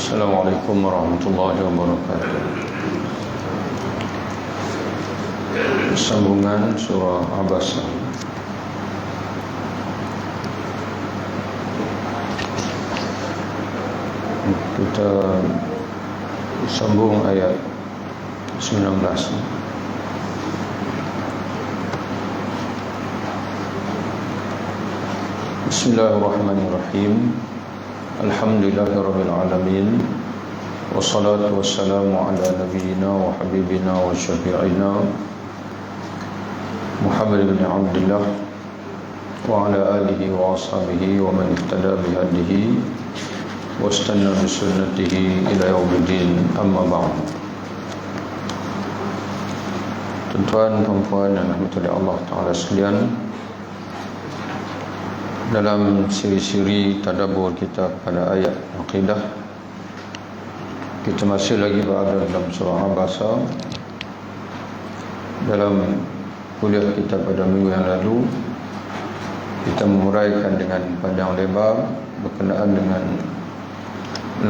Assalamualaikum warahmatullahi wabarakatuh. Sambungan surah Abasa. Kita sambung ayat 19. Bismillahirrahmanirrahim. Alhamdulillahirabbil alamin. Wassalatu wassalamu ala nabiyyina wa habibina wa syafi'ina Muhammad bin Abdullah wa ala alihi wa ashabihi wa man ihtada bihadihi wastanna bi sunnatihi ila yaumiddin, amma ba'd. Tuan-tuan dan puan yang dirahmati Allah Taala sekalian, dalam siri-siri tadabbur kita pada ayat akidah, kita masih lagi berada dalam surah Abasa. Dalam kuliah kita pada minggu yang lalu, kita menguraikan dengan panjang lebar berkenaan dengan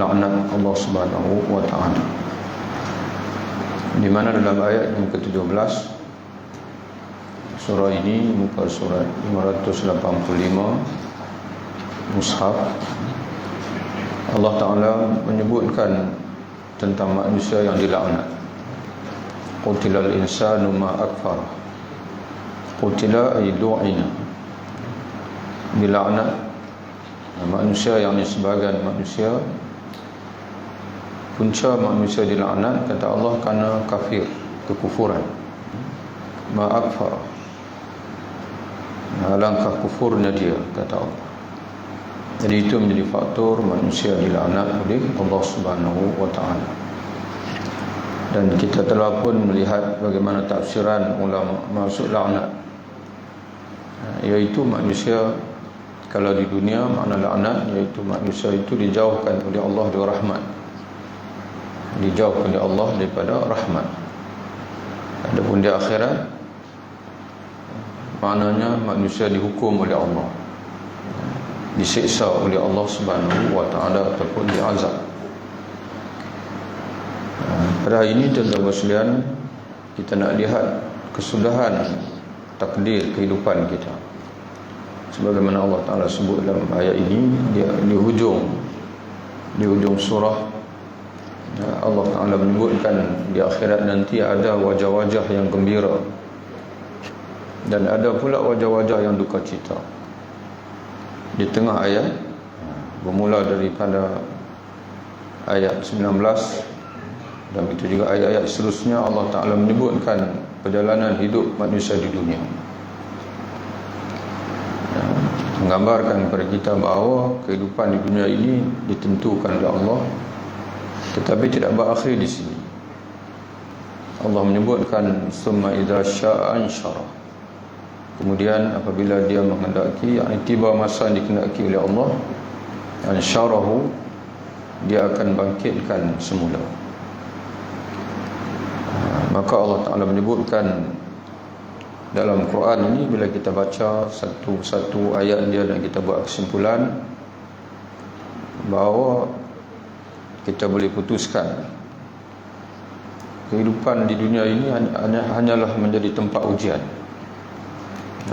laknat Allah Subhanahu wa taala, di mana dalam ayat yang ke-17 surah ini, muka surat 585 Mushaf, Allah Ta'ala menyebutkan tentang manusia yang dilaknat. Qutilal insanu ma akfar. Qutila ay du'ina, dilaknat manusia yang sebagian manusia. Punca manusia dilaknat, kata Allah, kerana kafir, kekufuran. Ma akfar, alangkah kufurnya dia, kata Allah. Jadi itu menjadi faktor manusia dilaknat oleh Allah Subhanahu wa taala. Dan kita telah pun melihat bagaimana tafsiran ulama maksud laknat, iaitu manusia, kalau di dunia makna laknat iaitu manusia itu dijauhkan oleh Allah dari rahmat, dijauhkan oleh Allah daripada rahmat. Adapun di akhirat, maknanya manusia dihukum oleh Allah, disiksa oleh Allah Subhanahu wa taala ataupun diazab. Pada hari ini, tuan-tuan sekalian, kita nak lihat kesudahan takdir kehidupan kita. Sebagaimana Allah Taala sebut dalam ayat ini, di hujung surah, Allah Taala menyebutkan di akhirat nanti ada wajah-wajah yang gembira dan ada pula wajah-wajah yang duka cita. Di tengah ayat, bermula daripada ayat 19 dan itu juga ayat-ayat seterusnya, Allah Ta'ala menyebutkan perjalanan hidup manusia di dunia, menggambarkan kepada kita bahawa kehidupan di dunia ini ditentukan oleh Allah, tetapi tidak berakhir di sini. Allah menyebutkan summa idza syaa ansyara, kemudian apabila dia menghendaki, yakni tiba masa yang dikehendaki oleh Allah, ansyarahu, dia akan bangkitkan semula. Maka Allah Ta'ala menyebutkan dalam Quran ini, bila kita baca satu-satu ayat dia dan kita buat kesimpulan, bahawa kita boleh putuskan kehidupan di dunia ini hanyalah menjadi tempat ujian.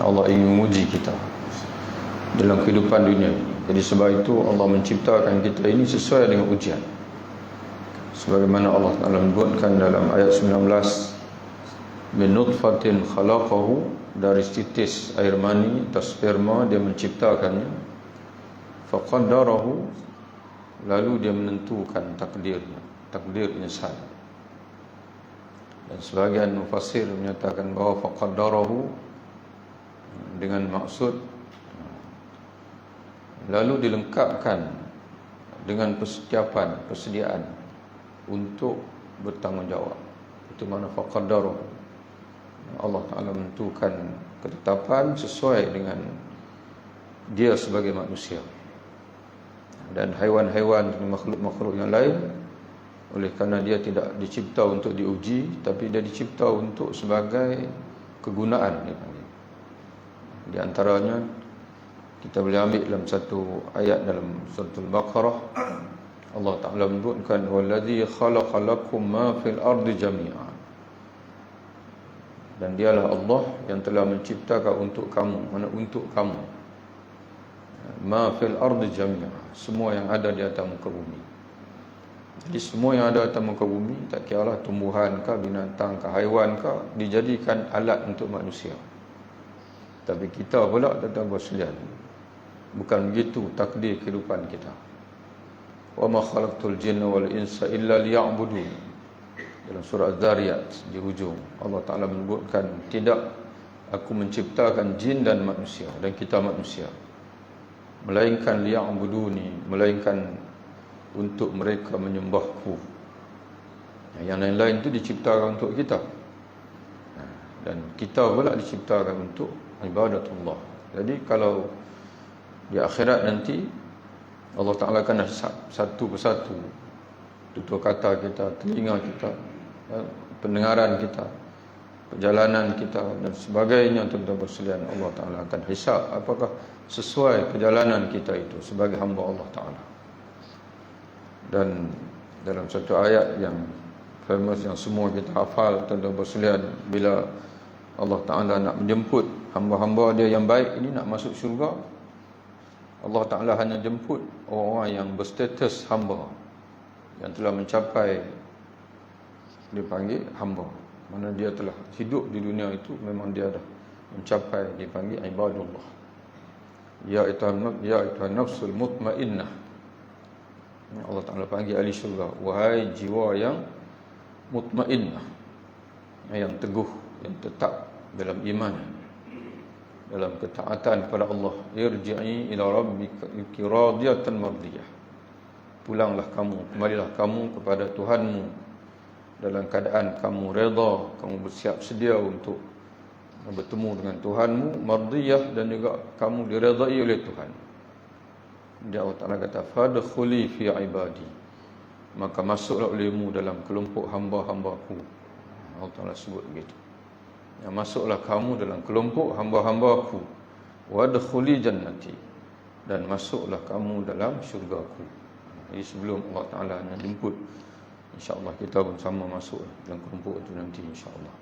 Allah ingin menguji kita dalam kehidupan dunia ini. Jadi sebab itu Allah menciptakan kita ini sesuai dengan ujian. Sebagaimana Allah Ta'ala menyebutkan dalam ayat 19, min nutfatin khalaqahu, dari titis air mani atau sperma dia menciptakannya, faqaddarahu, lalu dia menentukan takdirnya, takdir insan. Dan sebagian mufassir menyatakan bahawa faqaddarahu dengan maksud lalu dilengkapkan dengan persediaan untuk bertanggungjawab. Itu makna faqaddara. Allah Ta'ala menentukan ketetapan sesuai dengan dia sebagai manusia. Dan haiwan-haiwan, makhluk-makhluk yang lain, oleh kerana dia tidak dicipta untuk diuji, tapi dia dicipta untuk sebagai kegunaan. Di antaranya kita boleh ambil dalam satu ayat dalam surah Al-Baqarah, Allah Ta'ala menyebutkan wallazi khalaqa lakum ma fil ardi jami'an, dan dialah Allah yang telah menciptakan untuk kamu, mana untuk kamu, ma fil ardi jami'an, semua yang ada di atas muka bumi. Jadi semua yang ada di atas muka bumi, tak kiralah tumbuhan ke, binatang ke, haiwan ke, dijadikan alat untuk manusia. Tapi kita pula, tuan-tuan sekalian, bukan begitu takdir kehidupan kita. Wa ma khalaqtul jinna wal insa illa liya'budun. Dalam surah Az-Zariyat di hujung Allah Ta'ala menyebutkan, tidak aku menciptakan jin dan manusia, dan kita manusia, melainkan liya'buduni, melainkan untuk mereka menyembahku. Yang lain-lain itu diciptakan untuk kita, dan kita pula diciptakan untuk ibadatullah. Jadi kalau di akhirat nanti Allah Ta'ala akan satu persatu tutur kata kita, telinga kita, pendengaran kita, perjalanan kita dan sebagainya. Tuan-tuan sekalian, Allah Ta'ala akan hisab apakah sesuai perjalanan kita itu sebagai hamba Allah Ta'ala. Dan dalam satu ayat yang famous, yang semua kita hafal, tuan-tuan sekalian, bila Allah Ta'ala nak menjemput hamba-hamba dia yang baik ini nak masuk syurga, Allah Ta'ala hanya jemput orang-orang yang berstatus hamba, yang telah mencapai, dipanggil hamba, mana dia telah hidup di dunia itu memang dia dah mencapai, dipanggil ibadullah. Ya ayyuhan nafsul mutmainnah, Allah Ta'ala panggil ahli syurga, wahai jiwa yang mutmainnah, yang teguh, yang tetap dalam iman, dalam ketaatan kepada Allah. Irji'i ila rabbika radiyatan mardiyah, pulanglah kamu, kembalilah kamu kepada Tuhanmu dalam keadaan kamu redha, kamu bersiap sedia untuk bertemu dengan Tuhanmu, mardiyah, dan juga kamu diredai oleh Tuhan. Dia Allah Ta'ala kata, fadkhuli fi ibadi, maka masuklah olehmu dalam kelompok hamba-hambaku. Allah Ta'ala sebut begitu, ya, masuklah kamu dalam kelompok hamba-hambaku, wadkhuli jannati, dan masuklah kamu dalam syurgaku. Jadi sebelum Allah Ta'ala nak jemput, insya-Allah kita pun sama masuk dalam kelompok itu nanti, insya-Allah.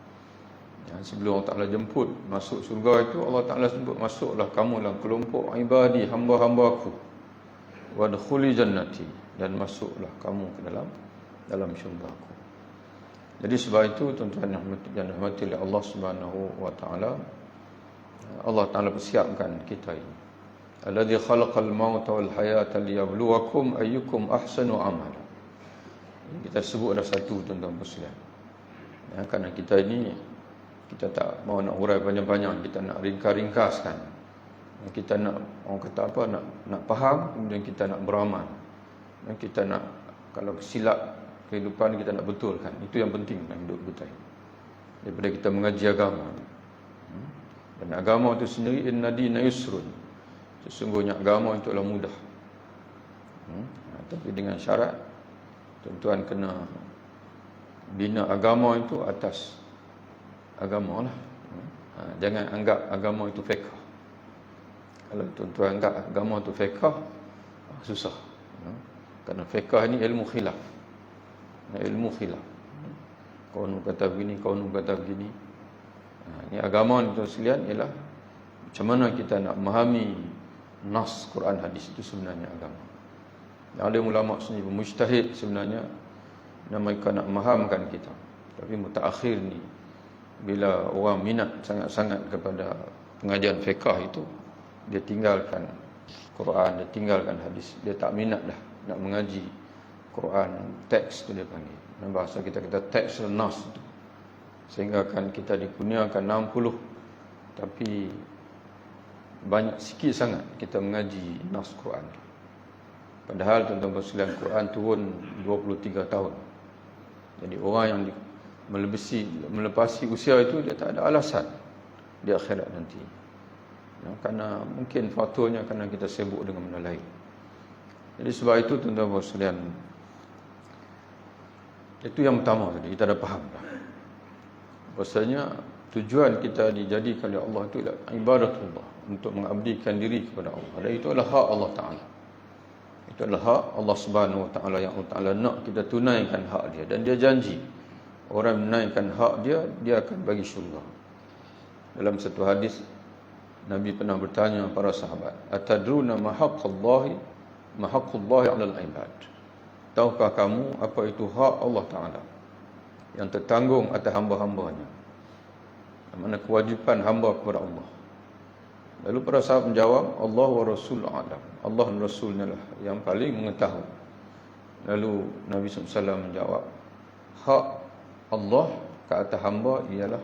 Ya, sebelum Allah Ta'ala jemput masuk syurga itu, Allah Ta'ala sebut, masuklah kamu dalam kelompok ibadi, hamba-hambaku, wadkhuli jannati, dan masuklah kamu ke dalam syurgaku. Jadi sebab itu, tuan-tuan yang dirahmati oleh Allah Subhanahu wa Ta'ala, Allah Ta'ala persiapkan kita ini. Alladzi khalaqal mauta wal hayata liyabluwakum ayyukum ahsanu amala. Kita sebut ada satu, tuan-tuan sekalian. Ya, kerana kita ini, kita tak mau nak hurai panjang-panjang, kita nak ringkas-ringkaskan. Kita nak, orang kata apa, nak faham, kemudian kita nak beramal. Dan kita nak, kalau silap kehidupan kita nak betulkan. Itu yang penting dalam hidup kita ini, daripada kita mengaji agama. Dan agama itu sendiri, inna dina yusrun, sesungguhnya agama itu adalah mudah. Tapi dengan syarat, tuan-tuan kena bina agama itu atas agama lah. Jangan anggap agama itu fiqh. Kalau tuan-tuan anggap agama itu fiqh, susah. Kerana fiqh ni ilmu khilaf. Ilmu khilaf. Kaunu kata begini, kaunu kata begini. Ini agama ni, tuan sekalian, ialah macam mana kita nak memahami nas Quran hadis, itu sebenarnya agama. Yang ada ulama sendiri mujtahid sebenarnya, mereka nak memahamkan kita. Tapi mutaakhir ni, bila orang minat sangat-sangat kepada pengajian fiqh itu, dia tinggalkan Quran, dia tinggalkan hadis. Dia tak minat dah nak mengaji Quran, teks tu dia panggil. Dalam bahasa kita teks nas tu. Sehingga kan kita dikurniakan 60, tapi banyak sikit sangat kita mengaji nas Quran. Padahal tuan-tuan sekalian, Quran turun 23 tahun. Jadi orang yang melepasi usia itu, dia tak ada alasan di akhirat nanti. Ya, kerana mungkin faktornya kerana kita sibuk dengan benda lain. Jadi sebab itu, tuan-tuan sekalian, itu yang pertama tadi, kita dah faham dah. Bahasanya tujuan kita dijadikan oleh Allah itu adalah ibadatullah, untuk mengabdikan diri kepada Allah. Dan itu adalah hak Allah Ta'ala. Itu adalah hak Allah Subhanahu Wa Taala yang Allah Taala nak kita tunaikan hak dia, dan dia janji orang menunaikan hak dia, dia akan bagi syurga. Dalam satu hadis Nabi pernah bertanya para sahabat, atadruna ma haqqullahi 'alal ibad? Tahukah kamu apa itu hak Allah Taala yang tertanggung atas hamba-hambanya? Mana kewajipan hamba kepada Allah. Lalu para sahabat menjawab, Allah wa Rasul a'lam. Allah dan Rasulnya lah yang paling mengetahui. Lalu Nabi SAW menjawab, hak Allah ke atas hamba ialah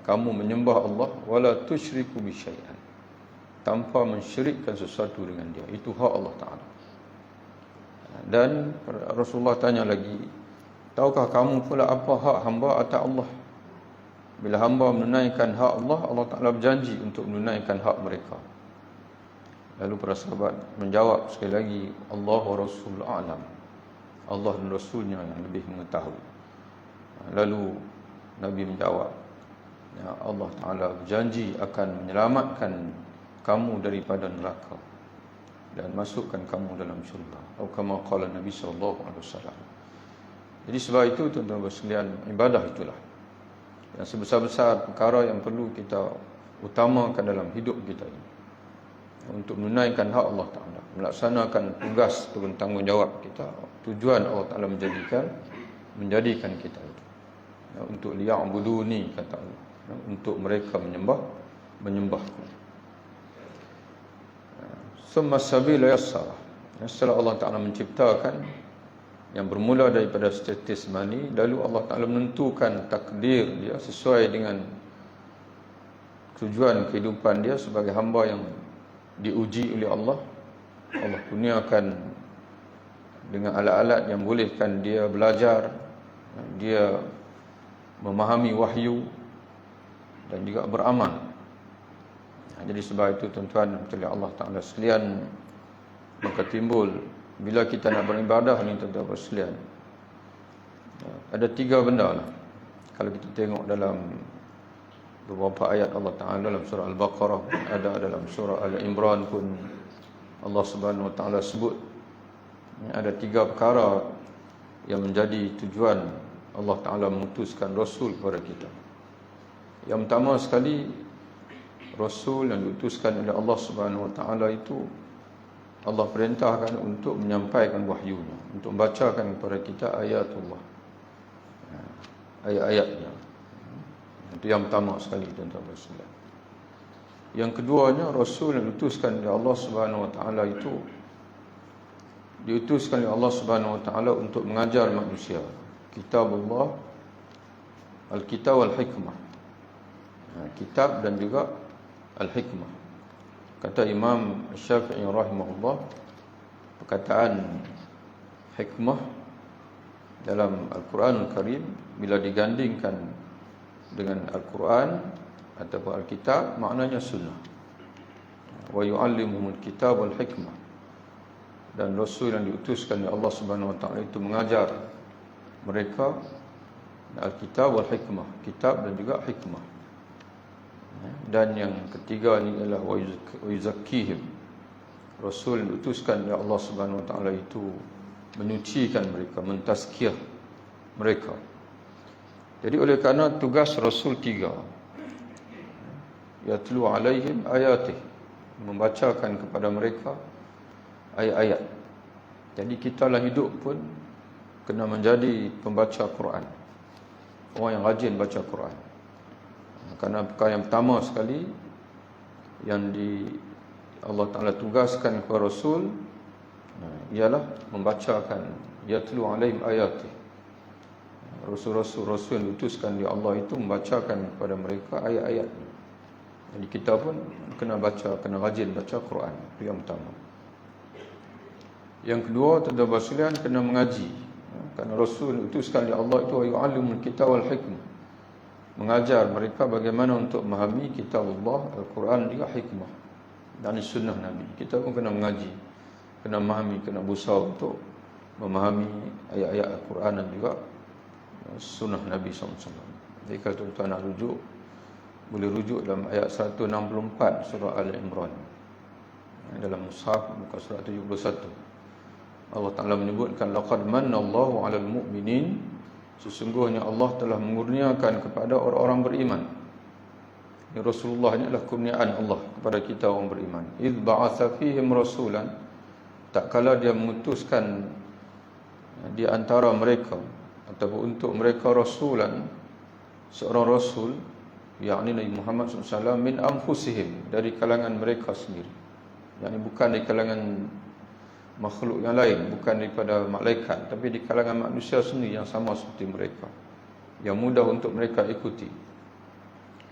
kamu menyembah Allah wala tusyriku bi syai'an, tanpa mensyirikkan sesuatu dengan dia. Itu hak Allah Taala. Dan Rasulullah tanya lagi, tahukah kamu pula apa hak hamba atas Allah? Bila hamba menunaikan hak Allah, Allah Taala berjanji untuk menunaikan hak mereka. Lalu para sahabat menjawab sekali lagi, Allah wa Rasul a'lam. Allah dan Rasulnya yang lebih mengetahui. Lalu Nabi menjawab, ya, Allah Ta'ala berjanji akan menyelamatkan kamu daripada neraka dan masukkan kamu dalam syurga. Atau kama qala Nabi SAW. Jadi sebab itu tuan-tuan sekalian, ibadah itulah yang sebesar-besar perkara yang perlu kita utamakan dalam hidup kita ini, untuk menunaikan hak Allah Ta'ala, melaksanakan tugas turun tanggungjawab kita. Tujuan Allah Ta'ala menjadikan kita itu, untuk liya'buduni, kata Allah, untuk mereka menyembahku. Summa sabila yassara. Setelah Allah Ta'ala menciptakan yang bermula daripada status mani, lalu Allah Ta'ala menentukan takdir dia sesuai dengan tujuan kehidupan dia sebagai hamba yang diuji oleh Allah. Allah kurniakan dengan alat-alat yang bolehkan dia belajar, dia memahami wahyu dan juga beramal. Jadi sebab itu tuan-tuan oleh Allah Ta'ala sekalian, maka timbul bila kita nak beribadah ni tuan-tuan sekalian, ada tiga benda lah. Kalau kita tengok dalam beberapa ayat Allah Ta'ala, dalam surah Al-Baqarah, ada dalam surah Al-Imran pun Allah Subhanahu Wa Ta'ala sebut ada tiga perkara yang menjadi tujuan Allah Ta'ala mengutuskan Rasul kepada kita. Yang pertama sekali, Rasul yang diutuskan oleh Allah Subhanahu Wa Ta'ala itu Allah perintahkan untuk menyampaikan wahyunya, untuk membacakan kepada kita ayatullah, ayat-ayatnya. Itu yang pertama sekali tuan-tuan sekalian. Yang keduanya, Rasul yang diutuskan oleh Allah Subhanahu Wa Ta'ala itu diutuskan oleh Allah Subhanahu Wa Ta'ala untuk mengajar manusia kitabullah, al-kitab wal-hikmah, kitab dan juga al-hikmah. Kata Imam Syafi'i rahimahullah, perkataan hikmah dalam Al-Quran Al-Karim bila digandingkan dengan Al-Quran ataupun Al-Kitab, maknanya sunnah. Wa yu'allimuhumul kitab wal hikmah. Dan Rasul yang diutuskan oleh Allah Subhanahu Wa Ta'ala itu mengajar mereka Al-Kitab wal hikmah, kitab dan juga hikmah. Dan yang ketiga ni ialah wa yuzakkihim. Rasul yang diutuskan oleh Allah Subhanahu Wa Ta'ala itu menyucikan mereka, mentazkiyah mereka. Jadi oleh kerana tugas Rasul tiga, yatlu alaihim ayatih, membacakan kepada mereka ayat-ayat. Jadi kita dalam hidup pun kena menjadi pembaca Quran, orang yang rajin baca Quran. Kerana perkara yang pertama sekali yang Allah Ta'ala tugaskan kepada Rasul ialah membacakan, yatlu alaihim ayatih. Rasul yang diutuskan oleh Allah itu membacakan kepada mereka ayat-ayat. Jadi kita pun kena baca, kena rajin baca Quran. Itu yang pertama. Yang kedua, tuan-tuan sekalian, kena mengaji. Kerana Rasul diutuskan oleh Allah itu yu'allimul kitab wal hikmah, mengajar mereka bagaimana untuk memahami kitab Allah, Al-Quran juga hikmah dan sunnah Nabi. Kita pun kena mengaji, kena memahami, kena berusaha untuk memahami ayat-ayat Al-Quran dan juga sunnah Nabi SAW. Jadi kalau tuan-tuan nak rujuk, boleh rujuk dalam ayat 164 surah Al-Imran. dalam mushaf muka surat 71. Allah Ta'ala menyebutkan laqad manallahu 'alal mu'minin, sesungguhnya Allah telah mengurniakan kepada orang-orang beriman. Ini Rasulullah ni adalah kurniaan Allah kepada kita orang beriman. Idz ba'atsa fihim rasulan, tak kala dia mengutuskan di antara mereka ataupun untuk mereka rasulan, seorang rasul, yakni Nabi Muhammad SAW, min anfusihim, dari kalangan mereka sendiri, yakni bukan dari kalangan makhluk yang lain, bukan daripada malaikat, tapi di kalangan manusia sendiri yang sama seperti mereka, yang mudah untuk mereka ikuti.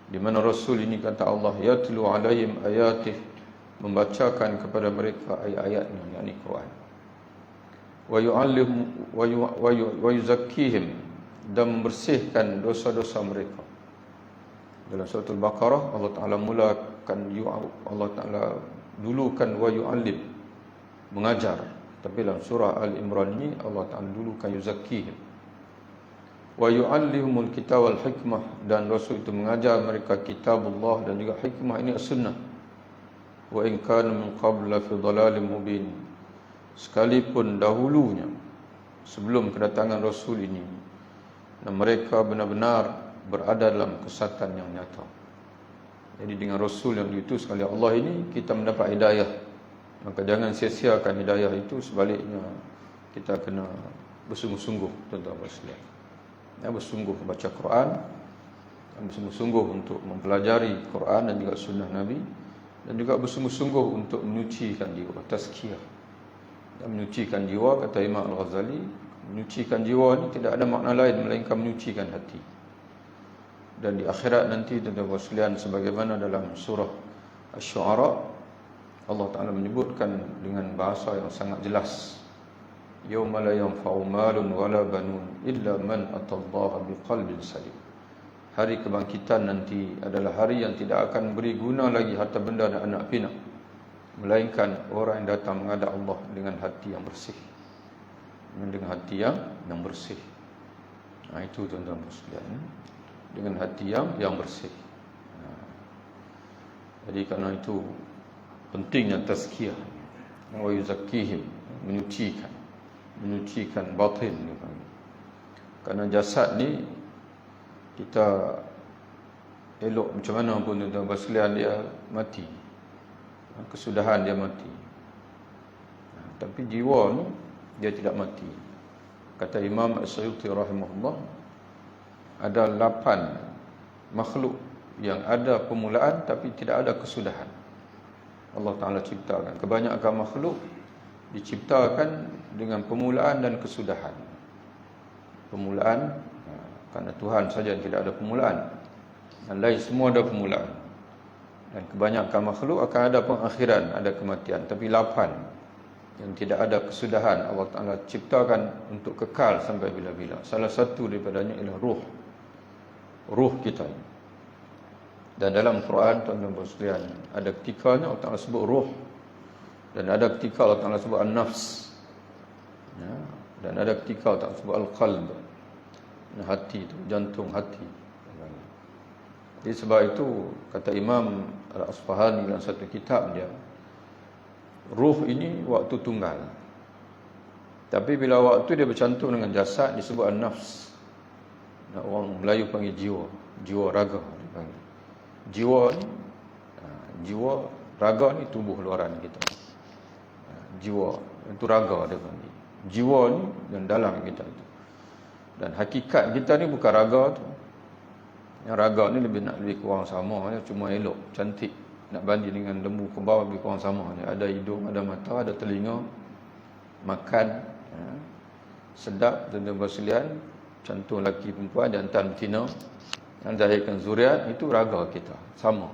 Di mana rasul ini, kata Allah, yatlu alaihim ayatih, membacakan kepada mereka ayat-ayatnya, yakni Quran. Wa yu'allim wa yuzakkihim, dan membersihkan dosa-dosa mereka. Dalam surah Al-Baqarah Allah Ta'ala mulakan, Allah Ta'ala dulukan wa yu'allim, mengajar. Tapi dalam surah Al-Imran ini Allah Ta'ala dulukan yuzakkihim. Wa yu'allimul kitab wal hikmah, dan Rasul itu mengajar mereka kitabullah dan juga hikmah, ini as-sunnah. Wa in kana min qabl fi dhalalin mubin, sekalipun dahulunya sebelum kedatangan Rasul ini, dan mereka benar-benar berada dalam kesesatan yang nyata. Jadi dengan Rasul yang diutus oleh Allah ini kita mendapat hidayah. Maka jangan sia-siakan hidayah itu, sebaliknya kita kena bersungguh-sungguh, tuan-tuan sekalian. Bersungguh membaca Quran, dan bersungguh-sungguh untuk mempelajari Quran dan juga sunnah Nabi, dan juga bersungguh-sungguh untuk menyucikan jiwa, tazkiyah. Dan menyucikan jiwa, kata Imam Al-Ghazali, menyucikan jiwa ini tidak ada makna lain melainkan menyucikan hati. Dan di akhirat nanti, tuan-tuan sekalian, sebagaimana dalam surah Asy-Syu'ara, Allah Ta'ala menyebutkan dengan bahasa yang sangat jelas, yauma la yanfa'u malun wala banun illa man atallaha biqalbin salim. Hari kebangkitan nanti adalah hari yang tidak akan beri guna lagi harta benda dan anak pinak, melainkan orang yang datang menghadap Allah dengan hati yang bersih, dengan hati yang bersih. Itu tuan-tuan sekalian, dengan hati yang bersih. Jadi kerana itu pentingnya tazkiyah, wa yuzakkihim, menyucikan batin. Kerana jasad ni kita elok macam mana pun, tuan-tuan sekalian, dia mati, kesudahan dia mati. Tapi jiwa ni dia tidak mati. Kata Imam As-Suyuti rahimahullah, ada 8 makhluk yang ada permulaan tapi tidak ada kesudahan. Allah Ta'ala ciptakan. Kebanyakan makhluk diciptakan dengan permulaan dan kesudahan. Permulaan, kerana Tuhan saja yang tidak ada permulaan, dan lain semua ada permulaan. Dan kebanyakan makhluk akan ada pengakhiran, ada kematian. Tapi 8 yang tidak ada kesudahan, Allah Ta'ala ciptakan untuk kekal sampai bila-bila. Salah satu daripadanya ialah ruh kita. Dan dalam Quran, tuan-tuan sekalian, ada ketikanya Allah Ta'ala sebut ruh, dan ada ketika Allah Ta'ala sebut an-nafs, dan ada ketika Allah Ta'ala sebut al-qalb, hati tu, jantung hati. Jadi sebab itu kata Imam Al-Asfahani dalam satu kitab dia, ruh ini waktu tunggal, tapi bila waktu dia bercantum dengan jasad disebut an-nafs. Orang Melayu panggil jiwa, jiwa raga dipanggil. Jiwa ni, jiwa, raga ni tubuh luaran kita. Jiwa itu raga dia panggil. Jiwa ni yang dalam kita itu. Dan hakikat kita ni bukan raga tu. Yang raga ni lebih kurang sama, cuma elok, cantik. Nak banding dengan lembu kebau lebih kurang sama. Ada hidung, ada mata, ada telinga, makan, sedap, tuan-tuan sekalian, cantum lelaki perempuan, jantan betina, yang zahirkan zuriat, itu raga kita, sama.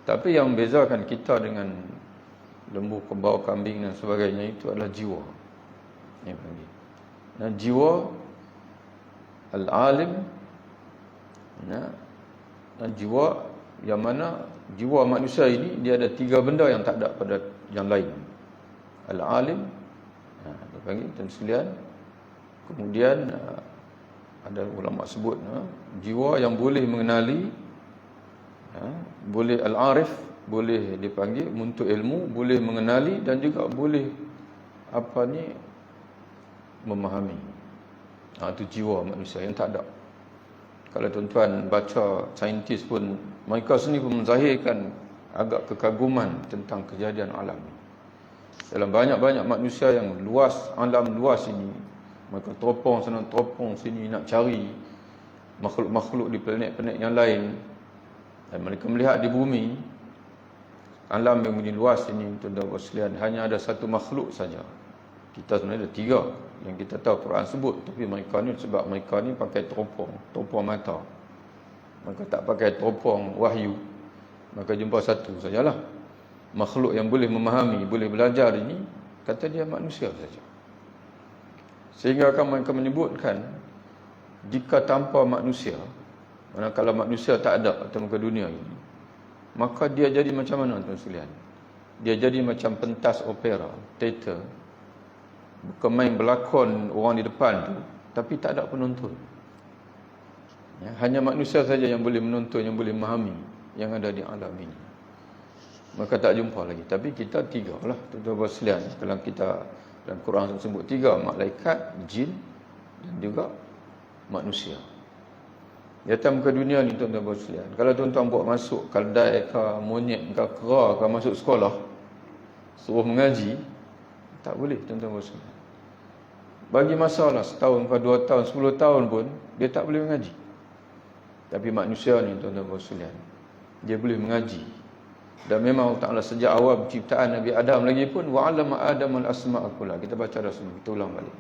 Tapi yang membezakan kita dengan lembu, kebau, kambing dan sebagainya itu adalah jiwa. Dan jiwa al-alim, dan jiwa yang mana jiwa manusia ini dia ada 3 benda yang tak ada pada yang lain. Al-alim, dia panggil tuan sekalian. Kemudian ada ulama sebut jiwa yang boleh mengenali, boleh al-arif, boleh dipanggil menuntut ilmu, boleh mengenali dan juga boleh memahami. Itu jiwa manusia yang tak ada. Kalau tuan-tuan baca saintis pun, mereka sendiri pun menzahirkan agak kekaguman tentang kejadian alam. Dalam banyak-banyak manusia yang luas, alam luas ini, mereka teropong sana, teropong sini nak cari makhluk-makhluk di planet-planet yang lain. Dan mereka melihat di bumi, alam yang begini luas ini, tuan-tuan sekalian, hanya ada satu makhluk saja. Kita sebenarnya ada 3 yang kita tahu Quran sebut, tapi mereka ni sebab mereka ni pakai teropong mata. Mereka tak pakai teropong wahyu, maka jumpa satu sajalah. Makhluk yang boleh memahami, boleh belajar ini, kata dia manusia saja. Sehingga akan mereka menyebutkan, jika tanpa manusia, manakala manusia tak ada atas muka dunia ini, maka dia jadi macam mana tuan sekalian? Dia jadi macam pentas opera, teater, bukan main berlakon orang di depan tu, tapi tak ada penonton. Ya, hanya manusia saja yang boleh menonton, yang boleh memahami yang ada di alam ini. Maka tak jumpa lagi. Tapi kita 3 lah, tuan-tuan sekalian. Kalau kita dalam Quran sebut 3, malaikat, jin dan juga manusia. Di atas muka dunia ni, tuan-tuan sekalian, kalau tuan-tuan buat masuk keldai ke monyet ke kera ke masuk sekolah, suruh mengaji, tak boleh, tuan-tuan sekalian. Bagi masalah setahun ke 2 tahun, 10 tahun pun dia tak boleh mengaji. Tapi manusia ni, tuan-tuan sekalian, dia boleh mengaji. Dan memang Allah Ta'ala sejak awal penciptaan Nabi Adam lagi pun, wa'allama Adam al-asma'a kullaha. Kita baca dah semua, kita ulang balik.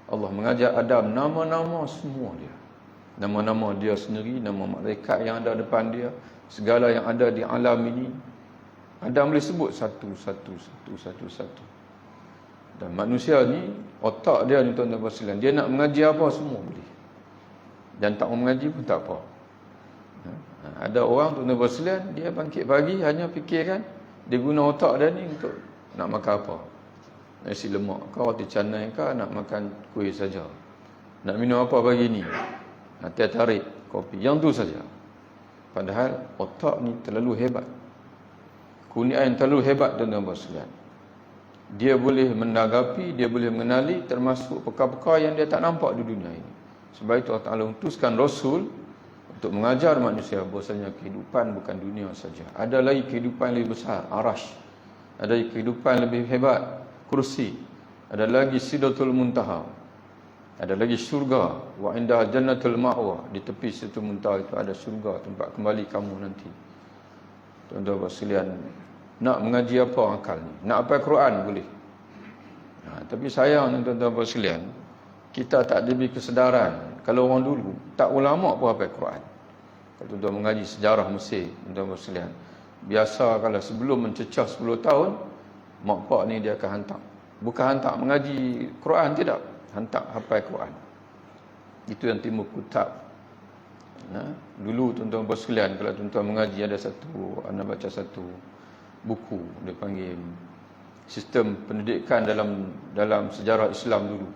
Allah mengajar Adam nama-nama semua dia. Nama-nama dia sendiri, nama malaikat yang ada depan dia, segala yang ada di alam ini. Adam boleh sebut satu. Dan manusia ni, otak dia ni, tuan-tuan sekalian, dia nak mengaji apa semua boleh. Dan tak mau mengaji pun tak apa. Ada orang, tuan-tuan sekalian, dia bangkit pagi hanya fikirkan, dia guna otak dia ni untuk nak makan apa. Nasi lemak ke, roti canai ke, nak makan kuih saja. Nak minum apa pagi ni? Teh tarik, kopi, yang tu saja. Padahal otak ni terlalu hebat. Kurniaan yang terlalu hebat, tuan-tuan sekalian. Dia boleh menanggapi, dia boleh mengenali termasuk perkara-perkara yang dia tak nampak di dunia ini. Sebab itu Allah Ta'ala utuskan Rasul untuk mengajar manusia bahasanya kehidupan bukan dunia saja. Ada lagi kehidupan yang lebih besar, arash. Ada lagi kehidupan yang lebih hebat, kursi. Ada lagi sidratul muntaha. Ada lagi syurga, wa inda jannatul ma'wa. Di tepi sidratul muntaha itu ada syurga, tempat kembali kamu nanti. Tuan-tuan sekalian, nak mengaji apa akal ni? Nak apa Quran boleh. Tapi sayang, tuan-tuan sekalian, kita tak diberi kesedaran. Kalau orang dulu, tak ulama pun hafal Quran. Kalau tuan-tuan mengaji sejarah Mesir, tuan-tuan sekalian, biasa kalau sebelum mencecah 10 tahun, mak pak ni dia akan hantar. Bukan hantar mengaji Quran, tidak. Hantar hafal Quran. Itu yang timbul kutab. Dulu tuan-tuan sekalian, kalau tuan-tuan mengaji, ada anda baca satu buku, dia panggil Sistem Pendidikan dalam Sejarah Islam dulu.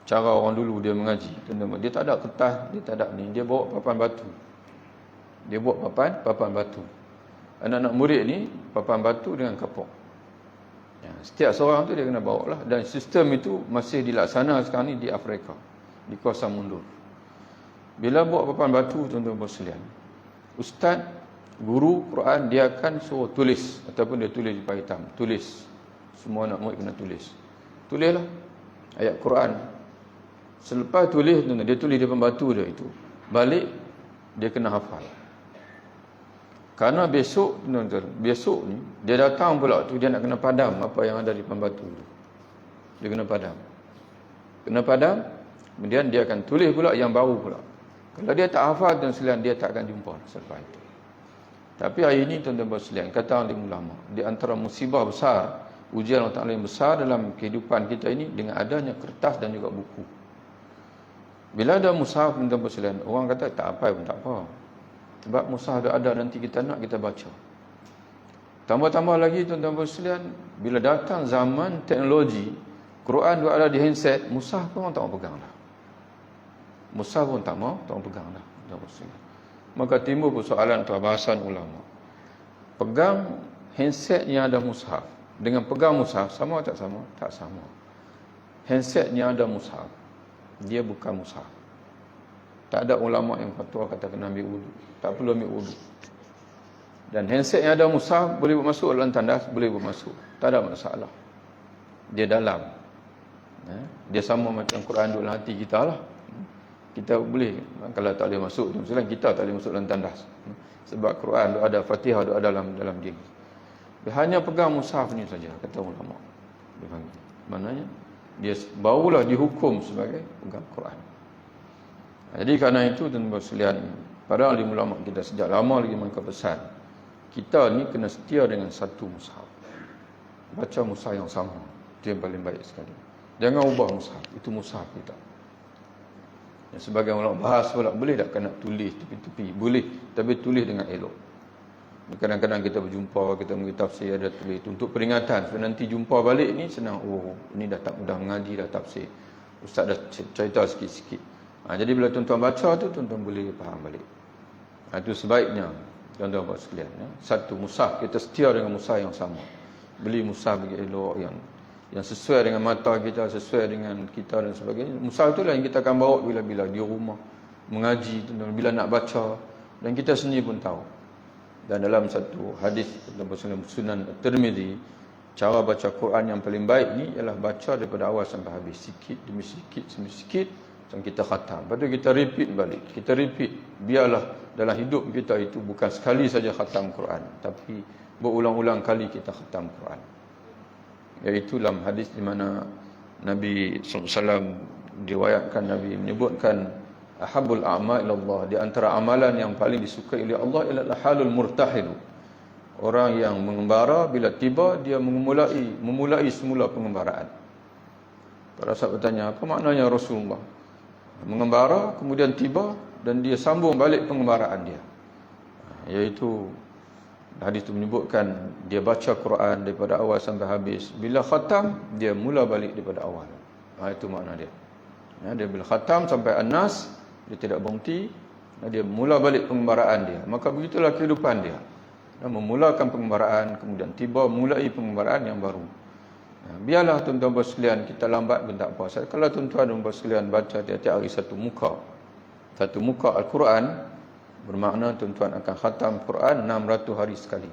Cara orang dulu dia mengaji, tuan-tuan, dia tak ada kertas, dia tak ada ni, dia bawa papan batu. Dia bawa papan batu. Anak-anak murid ni papan batu dengan kapok. Setiap seorang tu dia kena bawa lah. Dan sistem itu masih dilaksana sekarang ni di Afrika, di kawasan mundur. Bila bawa papan batu, tuan-tuan sekalian, ustaz, guru Quran, dia akan suruh tulis, ataupun dia tulis di pagi hitam. Tulis. Semua anak murid kena tulis. Tulislah ayat Quran. Selepas tulis, dia tulis di depan batu dia itu, balik dia kena hafal. Karena besok ni dia datang pula tu, dia nak kena padam apa yang ada di depan batu tu. Dia kena padam. Kemudian dia akan tulis pula yang baru pula. Kalau dia tak hafal, tuan sekalian, dia tak akan jumpa selepas itu. Tapi hari ini, tuan-tuan sekalian, kata alim ulama, di antara musibah besar, ujian Allah Ta'ala yang besar dalam kehidupan kita ini, dengan adanya kertas dan juga buku. Bila ada mushaf, tuan-tuan sekalian, orang kata tak apa pun tak apa. Sebab mushaf ada, nanti kita nak, kita baca. Tambah-tambah lagi, tuan-tuan sekalian, bila datang zaman teknologi, Quran juga ada di handset, mushaf pun orang tak mau pegang dah. Mushaf pun tak mau pegang dah. Maka timbul persoalan perbahasan ulama. pegang handset yang ada mushaf dengan pegang mushaf sama tak sama? Tak sama. Handset yang ada mushaf, dia bukan mushaf. Tak ada ulama yang fatwa kata kena ambil wudu. Tak perlu ambil wudu. Dan handset yang ada mushaf boleh masuk dalam tandas, boleh masuk. Tak ada masalah. Dia dalam. Dia sama macam Quran duduk dalam hati kita lah. Kita boleh, kalau tak boleh masuk, misalnya kita tak boleh masuk dalam tandas. Sebab Quran ada Fatihah ada dalam dia. Dia hanya pegang mushaf ni saja, kata ulama. Dia panggil. Maknanya dia barulah dihukum sebagai pegang Quran. Jadi kerana itu tuan-tuan sekalian, para alim ulama kita sejak lama lagi mereka pesan, kita ni kena setia dengan satu mushaf. Baca mushaf yang sama, itu yang paling baik sekali. Jangan ubah mushaf, itu mushaf kita. Yang sebagai ulama bahas pula, boleh tak kena tulis tepi-tepi? Boleh, tapi tulis dengan elok. Kadang-kadang kita berjumpa, kita mengerti tafsir, ada tulis untuk peringatan. Sebab nanti jumpa balik ni senang, oh ini dah tak mudah mengaji dah tafsir. Ustaz dah cerita sikit-sikit. Jadi bila tuan-tuan baca tu, tuan-tuan boleh faham balik. Itu sebaiknya, tuan-tuan buat sekalian. Satu mushaf, kita setia dengan mushaf yang sama. Beli mushaf bagi elok, yang sesuai dengan mata kita, sesuai dengan kita dan sebagainya. Mushaf tu lah yang kita akan bawa bila-bila di rumah. Mengaji, tuan-tuan, bila nak baca. Dan kita sendiri pun tahu. Dan dalam satu hadis dalam Sunan Tirmizi, cara baca Quran yang paling baik ni ialah baca daripada awal sampai habis, sikit demi sikit demi sikit, sampai kita khatam. Lepas tu kita repeat balik. Kita repeat. Biarlah dalam hidup kita itu bukan sekali saja khatam Quran, tapi berulang-ulang kali kita khatam Quran. Iaitu dalam hadis di mana Nabi SAW diriwayatkan, Nabi menyebutkan ahabul a'mal ilallah, di antara amalan yang paling disukai oleh Allah ialah halul murtahil. Orang yang mengembara bila tiba dia memulai semula pengembaraan. Para sahabat bertanya, apa maknanya Rasulullah? Mengembara kemudian tiba dan dia sambung balik pengembaraan dia. Iaitu hadis itu menyebutkan dia baca Quran daripada awal sampai habis. Bila khatam dia mula balik daripada awal. Itu makna dia. Dia bila khatam sampai An-Nas, dia tidak berhenti, dia mula balik pengembaraan dia. Maka begitulah kehidupan dia. Dia memulakan pengembaraan, kemudian tiba mulai pengembaraan yang baru. Biarlah tuan-tuan sekalian, kita lambat pun tak apa. Kalau tuan-tuan sekalian baca tiap-tiap hari satu muka Al-Quran, bermakna tuan-tuan akan khatam Quran 600 hari sekali.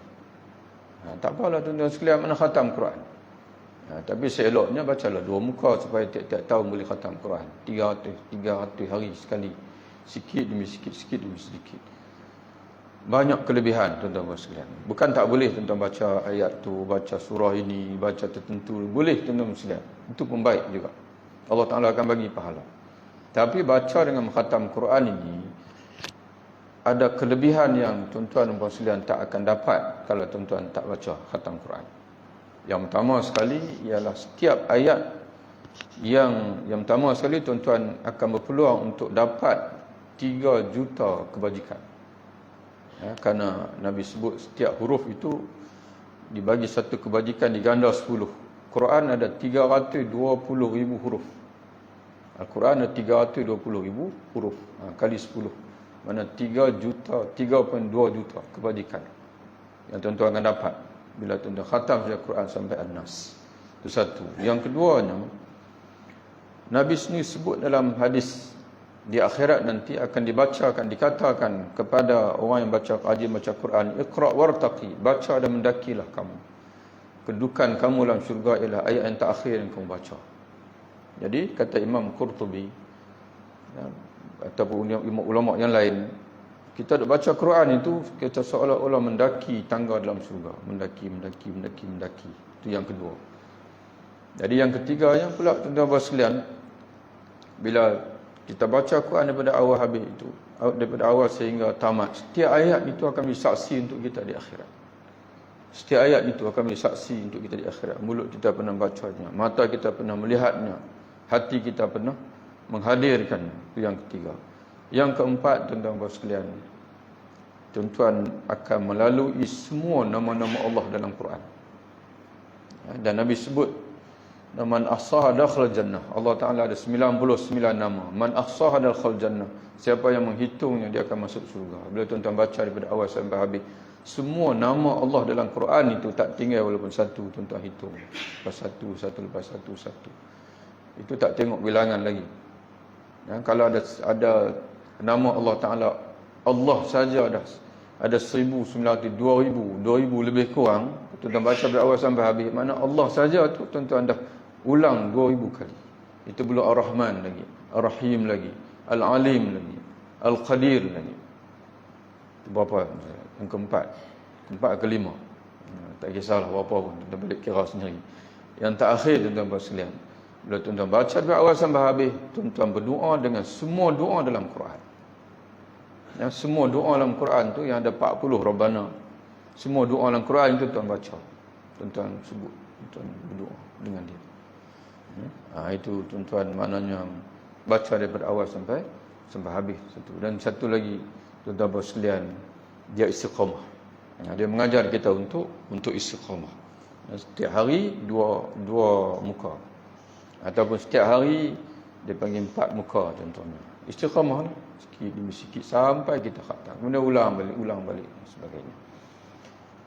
Tak apalah tuan-tuan sekalian mana khatam Quran. Tapi seeloknya bacalah 2 muka supaya tiap-tiap tahun boleh khatam Quran. 300 hari sekali. Sikit demi sikit, sikit demi sedikit. Banyak kelebihan tuan-tuan sekalian. Bukan tak boleh tuan-tuan baca ayat tu, baca surah ini, baca tertentu. Boleh tuan-tuan sekalian. Itu pun baik juga. Allah Ta'ala akan bagi pahala. Tapi baca dengan khatam Quran ini, ada kelebihan yang tuan-tuan sekalian tak akan dapat kalau tuan-tuan tak baca khatam Quran. Yang pertama sekali ialah setiap ayat yang pertama sekali tuan-tuan akan berpeluang untuk dapat 3 juta kebajikan. Kerana Nabi sebut setiap huruf itu dibagi satu kebajikan diganda 10. Quran ada 320,000 huruf. Al-Quran ada 320,000 huruf. Kali 10. Mana 3.2 juta kebajikan yang tuan-tuan akan dapat bila tuan-tuan khatam Al-Quran sampai An-Nas. Itu satu. Yang keduanya, Nabi sendiri sebut dalam hadis, di akhirat nanti akan dibacakan, dikatakan kepada orang yang rajin baca Quran, Iqra' wartaqi, baca dan mendakilah kamu. Kedudukan kamu dalam syurga ialah ayat yang terakhir yang kamu baca. Jadi kata Imam Qurtubi ataupun ulama yang lain, kita duk baca Quran itu kita seolah-olah mendaki tangga dalam syurga, mendaki. Itu yang kedua. Jadi yang ketiganya pula tuan-tuan sekalian, bila kita baca Quran daripada awal habis itu, daripada awal sehingga tamat, setiap ayat itu akan menjadi saksi untuk kita di akhirat. Setiap ayat itu akan menjadi saksi untuk kita di akhirat. Mulut kita pernah bacanya, mata kita pernah melihatnya, hati kita pernah menghadirkannya. Itu yang ketiga. Yang keempat, tuan-tuan sekalian, tuan-tuan akan melalui semua nama-nama Allah dalam Quran. Dan Nabi sebut, man ahsaha dakhala jannah. Allah Ta'ala ada 99 nama. Man ahsaha dakhala jannah. Siapa yang menghitungnya dia akan masuk surga. Bila tuan-tuan baca daripada awal sampai habis, Semua nama Allah dalam Quran itu tak tinggal walaupun satu, tuan-tuan hitung. Lepas satu, lepas satu. Itu tak tengok bilangan lagi. Kalau ada nama Allah Ta'ala, Allah saja ada 1,900, 2,000 lebih kurang. Tuan-tuan baca dari awal sampai habis. Mana Allah saja tu tuan-tuan dah ulang 2,000 kali. Itu belum Ar-Rahman lagi, Ar-Rahim lagi, Al-Alim lagi, Al-Qadir lagi. Itu berapa? Yang keempat kelima. Tak kisahlah berapa pun, tuan-tuan balik kira sendiri. Yang terakhir tuan-tuan sekalian, bila tuan-tuan baca dari awal sampai habis, tuan-tuan berdoa dengan semua doa dalam Quran. Semua doa dalam Quran tu yang ada 40 Rabbana. Semua doa dalam Quran itu tuan baca. Tuan-tuan sebut, tuan berdoa dengan dia. Itu tuan-tuan maknanya baca daripada awal sampai habis satu. Dan satu lagi tuan-tuan sekalian, dia istiqamah. Dia mengajar kita untuk istiqamah. Setiap hari dua muka. Ataupun setiap hari dia panggil 4 muka tuan-tuan. Istiqamah ni sikit demi sikit sampai kita khatam. Kemudian ulang balik dan sebagainya.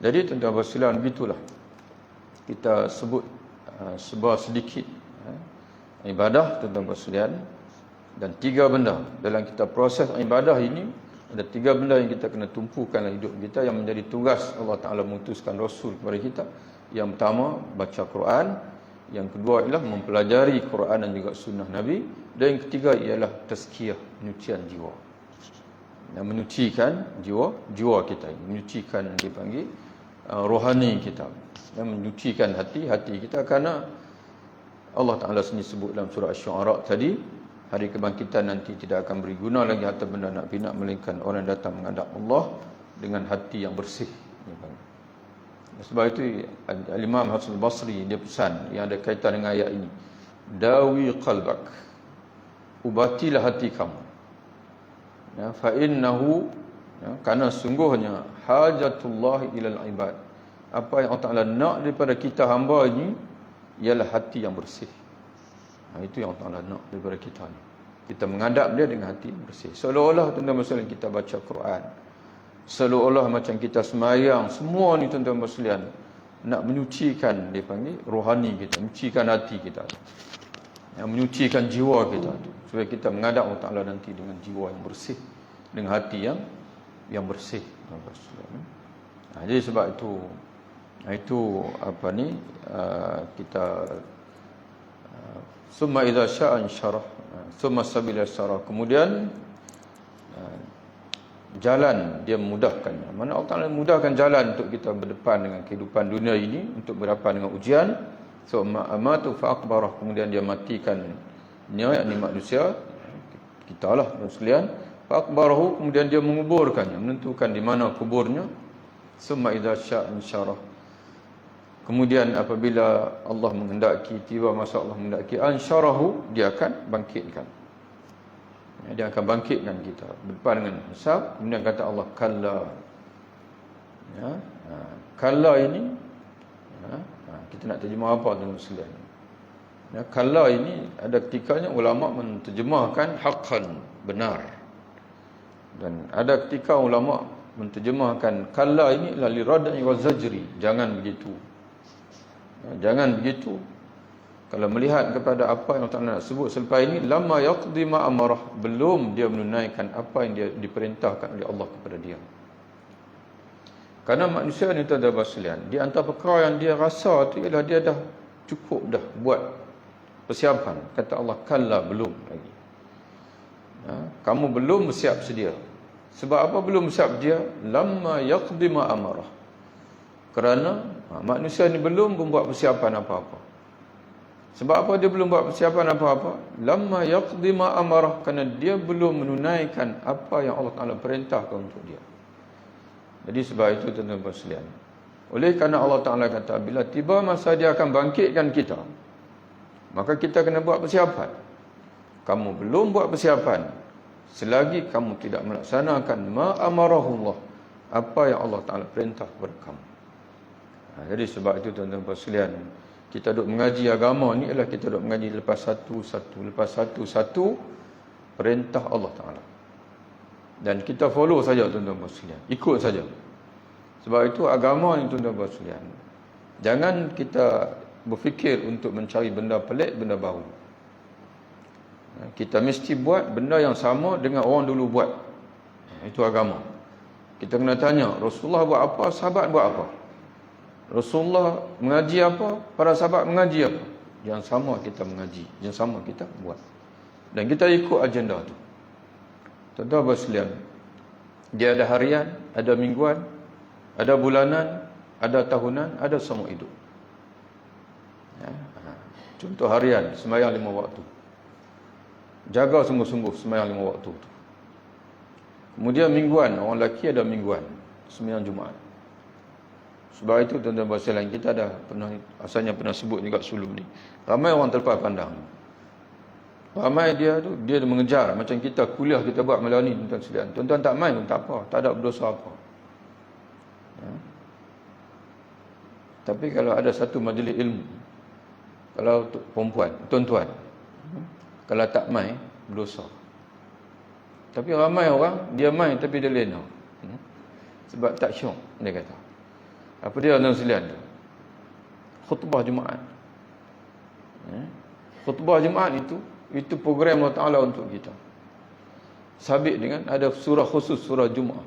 Jadi tuan-tuan sekalian, begitulah kita sebut sebuah sedikit ibadah tuan-tuan sekalian. Dan 3 benda dalam kita proses ibadah ini, ada 3 benda yang kita kena tumpukan dalam hidup kita yang menjadi tugas Allah Ta'ala mengutuskan Rasul kepada kita. Yang pertama, baca Quran. Yang kedua ialah mempelajari Quran dan juga sunnah Nabi. Dan yang ketiga ialah tazkiyah, penyucian jiwa. Yang menyucikan jiwa kita, menyucikan yang dipanggil rohani kita, yang menyucikan hati kita, kerana Allah Ta'ala sendiri sebut dalam surah Asy-Syu'ara tadi, hari kebangkitan nanti tidak akan beri guna lagi harta benda nak pinak, melainkan orang yang datang menghadap Allah dengan hati yang bersih. Sebab itu Al-Imam Hasan Al-Basri dia pesan yang ada kaitan dengan ayat ini, dawi qalbak, ubatilah hati kamu, fa innahu, kerana sungguhnya hajatullah ilal ibad, apa yang Allah Ta'ala nak daripada kita hamba ini ialah hati yang bersih. Itu yang Allah Ta'ala nak daripada kita ni. Kita menghadap dia dengan hati yang bersih. Seolah-olah tuan-tuan sekalian kita baca Quran, seolah-olah macam kita semayang, semua ni tuan-tuan sekalian nak menyucikan, dia panggil rohani kita, menyucikan hati kita, yang menyucikan jiwa kita tu, supaya kita menghadap Allah Ta'ala nanti dengan jiwa yang bersih, dengan hati yang bersih. Jadi sebab itu apa ni, kita summa idza syaa ansyarah, summa sabila syarah, kemudian jalan dia memudahkannya. Mana Allah Ta'ala memudahkan jalan untuk kita berdepan dengan kehidupan dunia ini, untuk berhadapan dengan ujian. Summa amatu fa aqbarah, kemudian dia matikannya, yakni manusia kita lah sekalian. Fa aqbarahu, kemudian dia menguburkannya, menentukan di mana kuburnya. Summa idza syaa ansyarah, kemudian apabila Allah menghendaki, tiba masa Allah menghendaki, ansyarahu, dia akan bangkitkan. Dia akan bangkitkan kita berdepan dengan hisab. Kemudian kata Allah, kalla. Kalla ini, kita nak terjemah apa tuan-tuan sekalian? Kalla ini ada ketikanya ulama menterjemahkan haqqan, benar. Dan ada ketika ulama menterjemahkan kalla ini la lirad'i wa zajri, jangan begitu. Jangan begitu. Kalau melihat kepada apa yang Allah nak sebut selepas ini, lamma yaqdi ma amarah, belum dia menunaikan apa yang dia diperintahkan oleh Allah kepada dia. Karena manusia ni tuan-tuan sekalian, di antara perkara yang dia rasa tu ialah dia dah cukup dah buat persiapan. Kata Allah, kalla, belum lagi. Kamu belum bersiap sedia. Sebab apa belum bersiap sedia? Lamma yaqdi ma amarah. Kerana manusia ni belum membuat persiapan apa-apa. Sebab apa dia belum buat persiapan apa-apa? Lamma yaqdi ma amarah, kerana dia belum menunaikan apa yang Allah Ta'ala perintahkan untuk dia. Jadi sebab itu tuan-tuan sekalian, oleh kerana Allah Ta'ala kata, bila tiba masa dia akan bangkitkan kita, maka kita kena buat persiapan. Kamu belum buat persiapan selagi kamu tidak melaksanakan ma amarahullah, apa yang Allah Ta'ala perintah kepada kamu. Jadi sebab itu tuan-tuan sekalian, kita duk mengaji agama ni ialah kita duk mengaji lepas satu perintah Allah Ta'ala. Dan kita follow saja tuan-tuan sekalian, ikut saja. Sebab itu agama ni tuan-tuan sekalian, jangan kita berfikir untuk mencari benda pelik, benda baru. Kita mesti buat benda yang sama dengan orang dulu buat. Itu agama. Kita kena tanya, Rasulullah buat apa, sahabat buat apa? Rasulullah mengaji apa, para sahabat mengaji apa? Yang sama kita mengaji, yang sama kita buat. Dan kita ikut agenda tu. Tuan-tuan sekalian, dia ada harian, ada mingguan, ada bulanan, ada tahunan, ada semua hidup. Ya. Contoh harian, sembahyang 5 waktu. Jaga sungguh-sungguh sembahyang 5 waktu tu. Kemudian mingguan, orang lelaki ada mingguan, sembahyang Jumaat. Sebab itu tuan-tuan sekalian, kita dah asalnya pernah sebut juga sebelum ni. Ramai orang terlepas pandang. Ramai dia mengejar, macam kita kuliah kita buat malam ni tuan-tuan sekalian. Tuan-tuan tak main pun tak apa, tak ada berdosa apa. Ya. Tapi kalau ada satu majlis ilmu, kalau perempuan, tuan-tuan, kalau tak main, berdosa. Tapi ramai orang, dia main tapi dia lena. Sebab tak syok, dia kata. Apa dia tuan-tuan sekalian tu? Khutbah Jumaat. Khutbah Jumaat itu program Allah Ta'ala untuk kita. Sabit dengan ada surah khusus, surah Jumaat.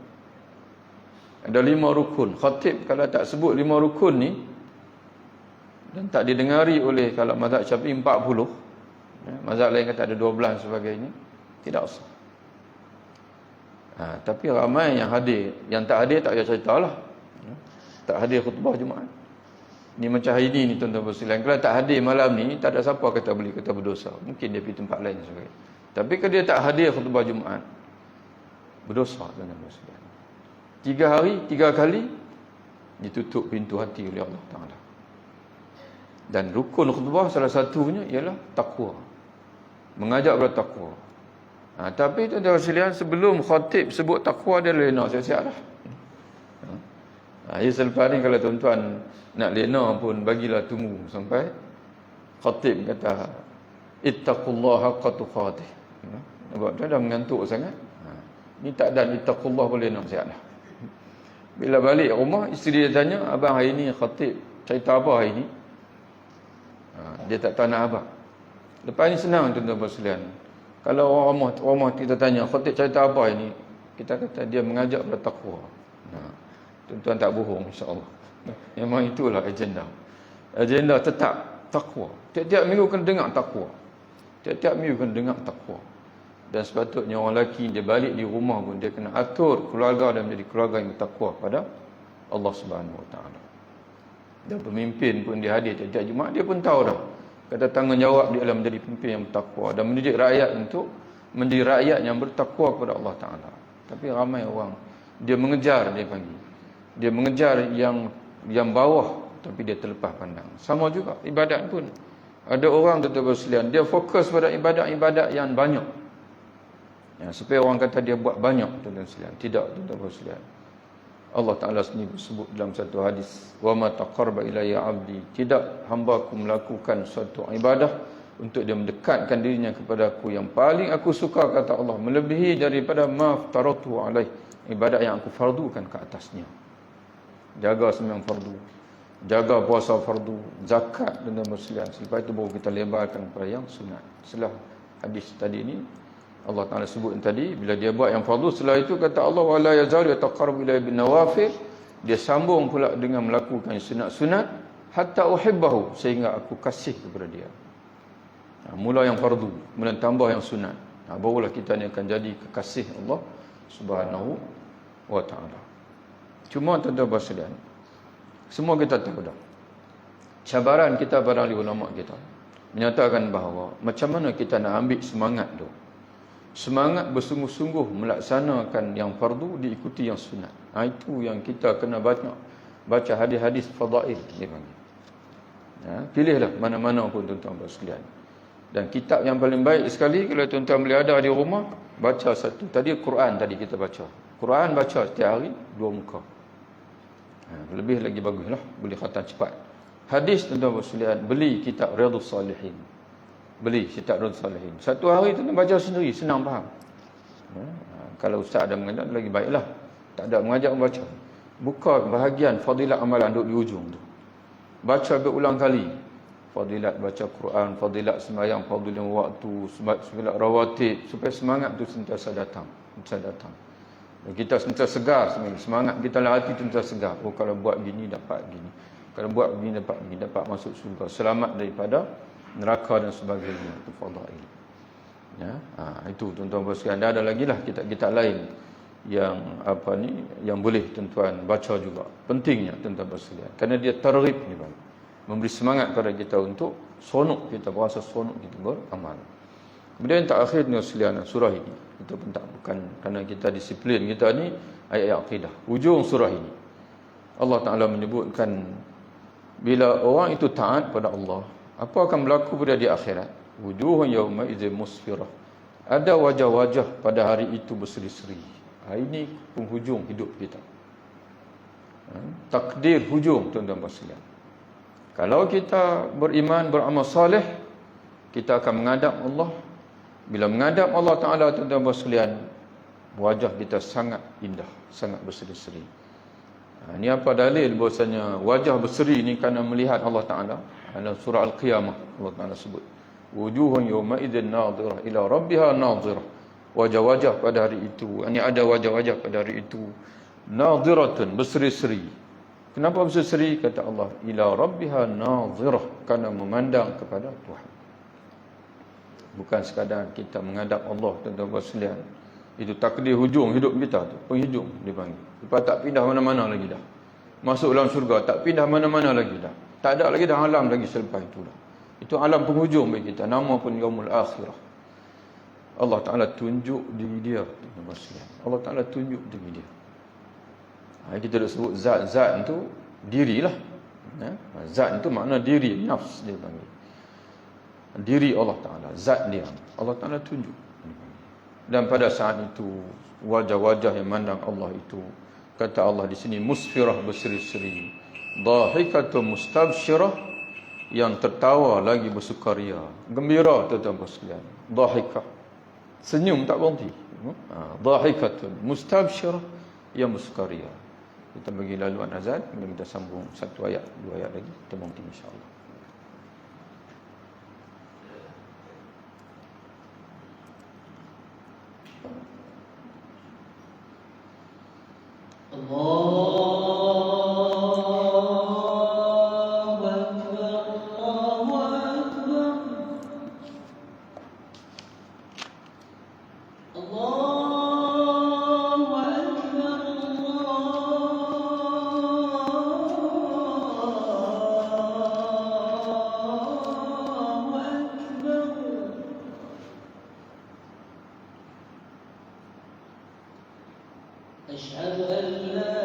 Ada 5 rukun. Khatib kalau tak sebut 5 rukun ni, dan tak didengari oleh, kalau mazhab Syafi'i 40, mazhab lain kata ada 12 sebagainya, tidak usah. Tapi ramai yang hadir. Yang tak hadir tak payah ceritalah. Tak hadir khutbah Jumaat. Ni macam hari ni tuan-tuan sekalian. Kalau tak hadir malam ni, tak ada siapa kata boleh kata berdosa. Mungkin dia pergi tempat lain sebagainya. Tapi kalau dia tak hadir khutbah Jumaat, berdosa tuan-tuan sekalian. 3 hari, 3 kali ditutup pintu hati oleh Allah Ta'ala. Dan rukun khutbah salah satunya ialah takwa. Mengajak kepada takwa. Tapi tuan-tuan sekalian, sebelum khatib sebut takwa, dia lena siap-siap dah. Ya, selepas ni kalau tuan-tuan nak lena pun bagilah tunggu sampai khatib kata ittaqullaha haqqa tuqatih. Nampak tu dah mengantuk sangat. Ni tak ada ittaqullah boleh lena siap dah. Bila balik rumah, isteri dia tanya, abang hari ni khatib cerita apa hari ni? Dia tak tahu nak apa. Lepas ni senang tuan-tuan sekalian. Kalau orang rumah kita tanya, khatib cerita apa hari ni? Kita kata dia mengajak kepada takwa. Tuan-tuan tak bohong, insya-Allah. Memang itulah agenda. Agenda tetap takwa. Tiap-tiap minggu kena dengar takwa. Tiap-tiap minggu kena dengar takwa. Dan sepatutnya orang lelaki dia balik di rumah pun dia kena atur keluarga dan menjadi keluarga yang bertakwa pada Allah Subhanahu Wa Taala. Dan pemimpin pun dia hadir tiap-tiap Jumaat, dia pun tahu dah. Kata tanggungjawab dia adalah menjadi pemimpin yang bertakwa dan mendidik rakyat untuk menjadi rakyat yang bertakwa kepada Allah Taala. Tapi ramai orang dia mengejar, dia panggil. Dia mengejar yang bawah tapi dia terlepas pandang. Sama juga ibadat pun. Ada orang tuan-tuan sekalian, dia fokus pada ibadat-ibadat yang banyak. Ya, supaya orang kata dia buat banyak tuan-tuan sekalian. Tidak tuan-tuan sekalian. Allah Ta'ala sendiri sebut dalam satu hadis, wa ma taqarraba ilayya 'abdi, tidak hamba-Ku melakukan suatu ibadah untuk dia mendekatkan dirinya kepada Aku yang paling Aku suka, kata Allah, melebihi daripada ma aftaratu alaih, ibadat yang Aku fardukan ke atasnya. Jaga sembahyang fardu, jaga puasa fardu, zakat dan sekalian. Selepas itu baru kita lebarkan kepada yang sunat. Setelah hadis tadi ni Allah Ta'ala sebut tadi, bila dia buat yang fardu, setelah itu kata Allah, wala yazalu yataqarrabu ilayya bin nawafil, dia sambung pula dengan melakukan sunat-sunat hatta uhibbahu, sehingga aku kasih kepada dia. Mula yang fardu, kemudian tambah yang sunat. Barulah kita ni akan jadi kekasih Allah Subhanahu Wa Ta'ala. Cuma tuan-tuan sekalian, semua kita tahu dah. Cabaran kita para ahli ulama kita menyatakan bahawa macam mana kita nak ambil semangat tu. Semangat bersungguh-sungguh melaksanakan yang fardu, diikuti yang sunat. Itu yang kita kena baca hadis-hadis fadail dia panggil. Pilihlah mana-mana pun tuan-tuan sekalian. Dan kitab yang paling baik sekali kalau tuan-tuan boleh ada di rumah, baca satu. Tadi Quran tadi kita baca. Quran baca setiap hari 2 muka. Lebih lagi baguslah, boleh khatam cepat. Hadis tuan-tuan sekalian, beli kitab Riyadhus Salihin. Beli kitab Riyadhus Salihin. Satu hari tuan-tuan baca sendiri, senang faham. Kalau ustaz ada mengajar lagi baiklah. Tak ada mengajar membaca. Buka bahagian fadilat amalan duduk di ujung tu. Baca berulang kali. Fadilat baca Quran, fadilat sembahyang, fadilat waktu, fadilat rawatib, supaya semangat tu sentiasa datang. Sentiasa datang. Dan kita sentiasa segar semangat kita dalam hati tu sentiasa segar. Oh, kalau buat gini dapat gini. Kalau buat gini dapat gini, dapat masuk surga. Selamat daripada neraka dan sebagainya. Itu fadail. Ya, itu tuan-tuan sekalian. Ada lagi lah kitab-kitab lain yang yang boleh tuan-tuan baca juga. Pentingnya tuan-tuan sekalian. Kerana dia targhib ni bang. Memberi semangat kepada kita untuk sonok kita, berasa sonok kita beramal. Kemudian yang terakhir tuan-tuan sekalian, surah ini. Kita pun tak, bukan kerana kita disiplin kita ni, ayat-ayat akidah. Ujung surah ini Allah Ta'ala menyebutkan bila orang itu taat pada Allah, apa akan berlaku pada di akhirat? Wujuhun yawma idzin musfirah. Ada wajah-wajah pada hari itu berseri-seri. Ini penghujung hidup kita. Takdir hujung tuan-tuan sekalian. Kalau kita beriman, beramal soleh, kita akan menghadap Allah. Bila menghadap Allah Ta'ala tuan-tuan sekalian, wajah kita sangat indah, sangat berseri-seri. Ini apa dalil bahasanya wajah berseri ini kerana melihat Allah Ta'ala. Dalam surah Al-Qiyamah Allah Ta'ala sebut, wujuhun yawma idzin nadhirah ila rabbiha nadhirah. Wajah-wajah pada hari itu, ini ada wajah-wajah pada hari itu, nadhiratun, berseri-seri. Kenapa berseri-seri? Kata Allah, ila rabbiha nadhirah, kerana memandang kepada Tuhan. Bukan sekadar kita menghadap Allah tuan-tuan sekalian. Itu takdir hujung hidup kita tu, penghujung dipanggil. Lepas tak pindah mana-mana lagi dah. Masuk dalam syurga, tak pindah mana-mana lagi dah. Tak ada lagi dah alam lagi selepas itu dah. Itu alam penghujung bagi kita. Nama pun yaumul akhirah. Allah Ta'ala tunjuk diri dia. Allah Ta'ala tunjuk diri dia. Kita dah sebut zat-zat itu dirilah. Zat itu makna diri, nafs dia panggil. Diri Allah Ta'ala, zat dia. Allah Ta'ala tunjuk. Dan pada saat itu wajah-wajah yang mandang Allah itu, kata Allah di sini, musfirah, berseri-seri, dhahikatun mustabsyirah, yang tertawa lagi bersukaria, gembira tuan-tuan sekalian. Dhahikah, senyum tak berhenti. Dhahikatun mustabsyirah, yang bersukaria. Kita bagi laluan azan, kemudian kita sambung satu ayat, dua ayat lagi, kita berhenti insya-Allah. أشهد أن لا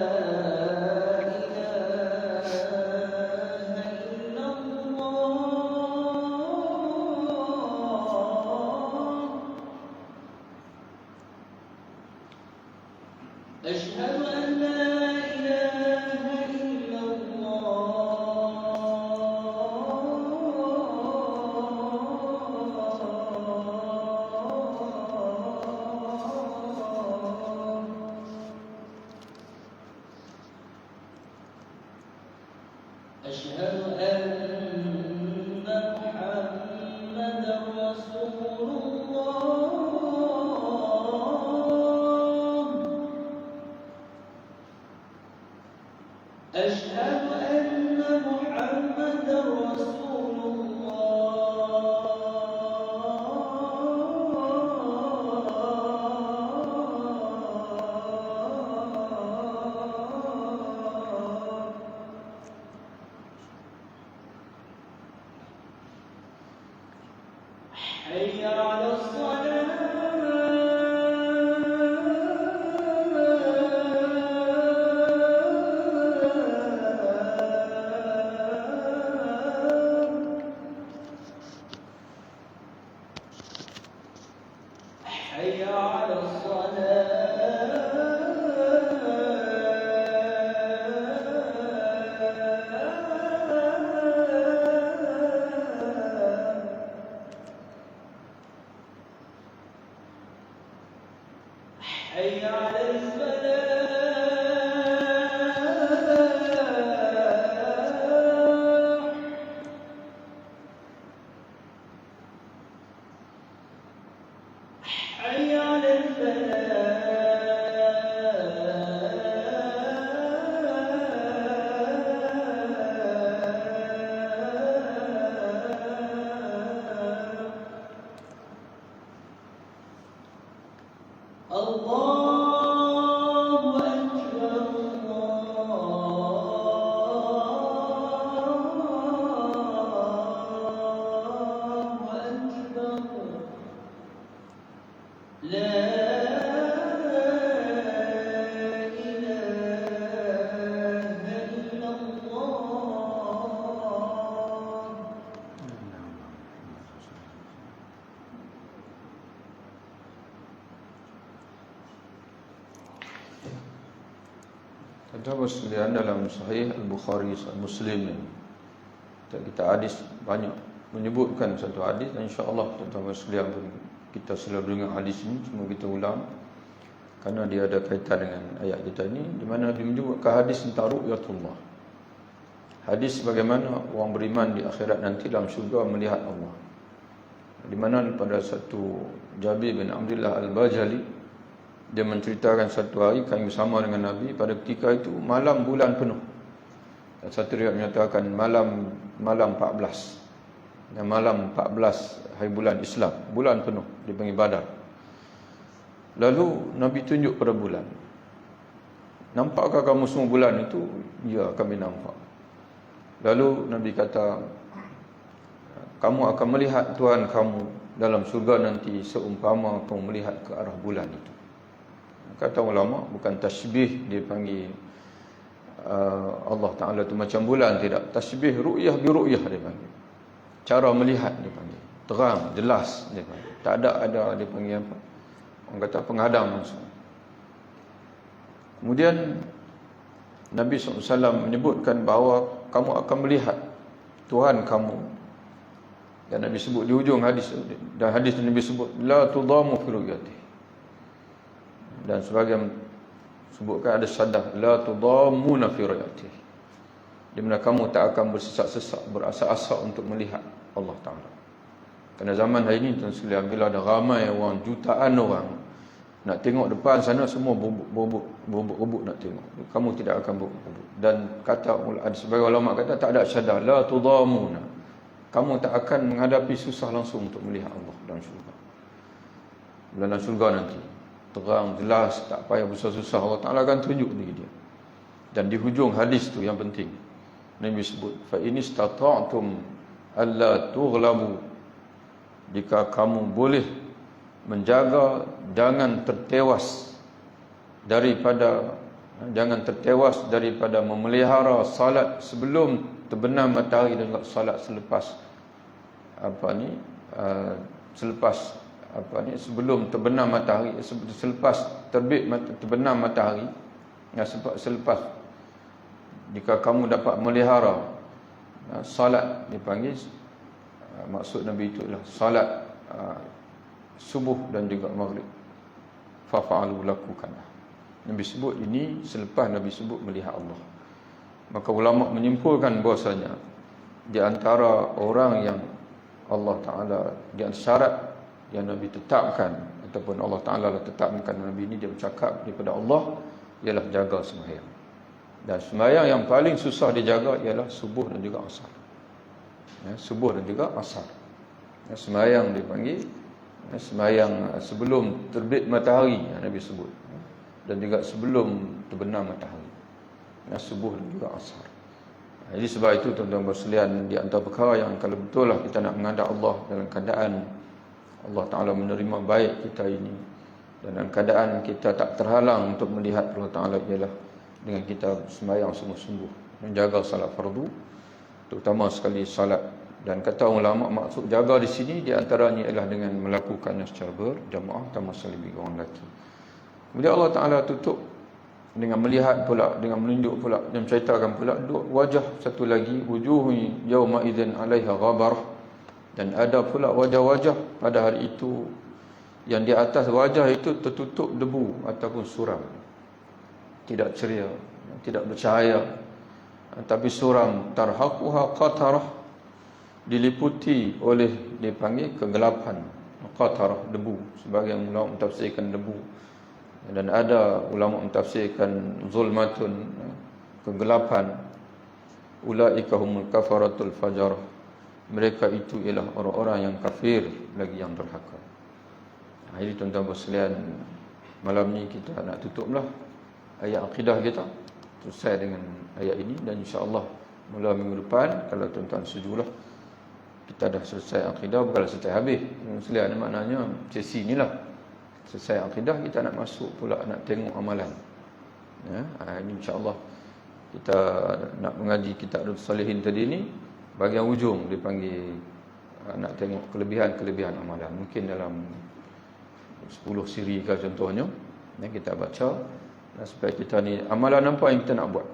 حي على الفلاح الله أكبر الله أكبر لا إله إلا الله. Ada sekalian dalam Sahih Al-Bukhari, Sahih Muslim ni, kita hadis banyak menyebutkan satu hadis, dan insya-Allah tuan-tuan sekalian pun kita selalu dengar hadis ini, cuma kita ulang kerana dia ada kaitan dengan ayat kita ini, di mana Nabi menyebutkan hadis tentang ru'yatullah. Hadis bagaimana orang beriman di akhirat nanti dalam syurga melihat Allah. Di mana pada satu Jabir bin Abdullah Al-Bajali, dia menceritakan satu hari kami bersama dengan Nabi, pada ketika itu malam bulan penuh. Dan satu riwayat menyatakan malam 14. Dan malam 14 hari bulan Islam, bulan penuh dipanggil Badar. Lalu Nabi tunjuk pada bulan. Nampakkah kamu semua bulan itu? Ya, kami nampak. Lalu Nabi kata, kamu akan melihat Tuhan kamu dalam surga nanti seumpama kamu melihat ke arah bulan itu. Kata ulama, bukan tasbih dia panggil Allah Ta'ala tu macam bulan, tidak. Tasbih ru'yah bi ru'yah dia panggil. Cara melihat dia panggil. Terang, jelas dia panggil. Tak ada dia panggil apa? Orang kata penghadang langsung. Kemudian Nabi SAW menyebutkan bahawa kamu akan melihat Tuhan kamu. Dan Nabi sebut di hujung hadis, dan hadis Nabi sebut la tudamu fi ru'yati. Dan sebagian sebutkan ada syadah la tudamuna fi ru'yati, di mana kamu tak akan bersesak-sesak, berasa-asa untuk melihat Allah Ta'ala. Kerana zaman hari ini tuan sekalian, bila ada ramai orang, jutaan orang nak tengok depan sana, semua bobok nak tengok, kamu tidak akan bobok. Dan kata ada sebagai ulama kata tak ada syadah la tudamuna, kamu tak akan menghadapi susah langsung untuk melihat Allah dalam syurga. Dalam syurga nanti terang, jelas, tak payah susah-susah, Allah Ta'ala akan tunjuk diri dia. Dan di hujung hadis tu yang penting, Nabi sebut fa in istata'tum alla tughlabu, jika kamu boleh menjaga jangan tertewas daripada memelihara salat sebelum terbenam matahari dan juga salat selepas sebelum terbenam matahari, selepas terbit terbenam matahari, selepas, jika kamu dapat melihara salat dipanggil, maksud Nabi itulah salat subuh dan juga maghrib, fa'alu, lakukanlah. Nabi sebut ini selepas Nabi sebut melihat Allah. Maka ulama menyimpulkan bahasanya di antara orang yang Allah Ta'ala, di antara syarat yang Nabi tetapkan, ataupun Allah Ta'ala tetapkan Nabi ini, dia bercakap daripada Allah, ialah jaga sembahyang. Dan sembahyang yang paling susah dijaga ialah subuh dan juga asar. Subuh dan juga asar. Sembahyang dipanggil sembahyang sebelum terbit matahari, Nabi sebut, dan juga sebelum terbenam matahari, subuh dan juga asar. Jadi sebab itu tuan-tuan bersekalian, di antara perkara yang kalau betul lah kita nak menghadap Allah dalam keadaan Allah Ta'ala menerima baik kita ini, dan dalam keadaan kita tak terhalang untuk melihat Allah Ta'ala, ialah dengan kita sembahyang sungguh-sungguh, menjaga salat fardu, terutama sekali salat. Dan kata ulama, maksud jaga di sini di antaranya ialah dengan melakukannya secara berjamaah, termasuk lebih orang lelaki. Kemudian Allah Ta'ala tutup dengan melihat pula, dengan menunjuk pula, dan menceritakan pula wajah satu lagi, wujuh yauma idzin 'alaiha ghabar, dan ada pula wajah-wajah pada hari itu yang di atas wajah itu tertutup debu ataupun suram, tidak ceria, tidak bercahaya, tapi suram, tarhaquha qatarah, diliputi oleh dipanggil kegelapan, qatarah, debu. Sebagian ulama mentafsirkan debu, dan ada ulama mentafsirkan zulmatun, kegelapan. Ulaika humul kafaratul fajar, mereka itu ialah orang-orang yang kafir lagi yang durhaka. Jadi tuan-tuan sekalian, malam ni kita nak tutuplah ayat akidah kita, selesai dengan ayat ini, dan insya-Allah mula minggu depan kalau tuan-tuan setujulah kita dah selesai akidah, bukanlah selesai habis. Selain maknanya sesi inilah selesai akidah, kita nak masuk pula nak tengok amalan. Ya, ini insya-Allah kita nak mengaji kitab Riyadhus Shalihin tadi ni, bahagian ujung dipanggil nak tengok kelebihan-kelebihan amalan. Mungkin dalam 10 siri ke contohnya yang kita baca, dan supaya kita ni amalan apa yang kita nak buat,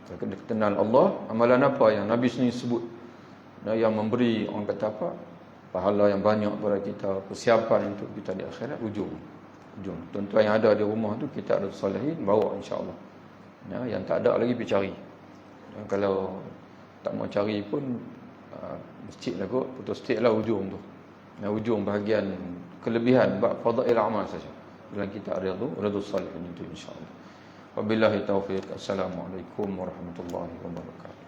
kita kena kenal Allah. Amalan apa yang Nabi sendiri sebut, yang memberi orang kata apa, pahala yang banyak kepada kita, persiapan untuk kita di akhirat. Ujung tuan-tuan yang ada di rumah tu kita ada Shalihin, bawa insya-Allah. Ya, yang tak ada lagi pergi cari. Dan kalau tak mau cari pun masjid lah kot, putus stik lah ujung tu. Ujung bahagian kelebihan bab fadail amal saja dalam kitab Riyadhus Shalihin itu insya-Allah. Wabillahi taufiq. Assalamualaikum warahmatullahi wabarakatuh.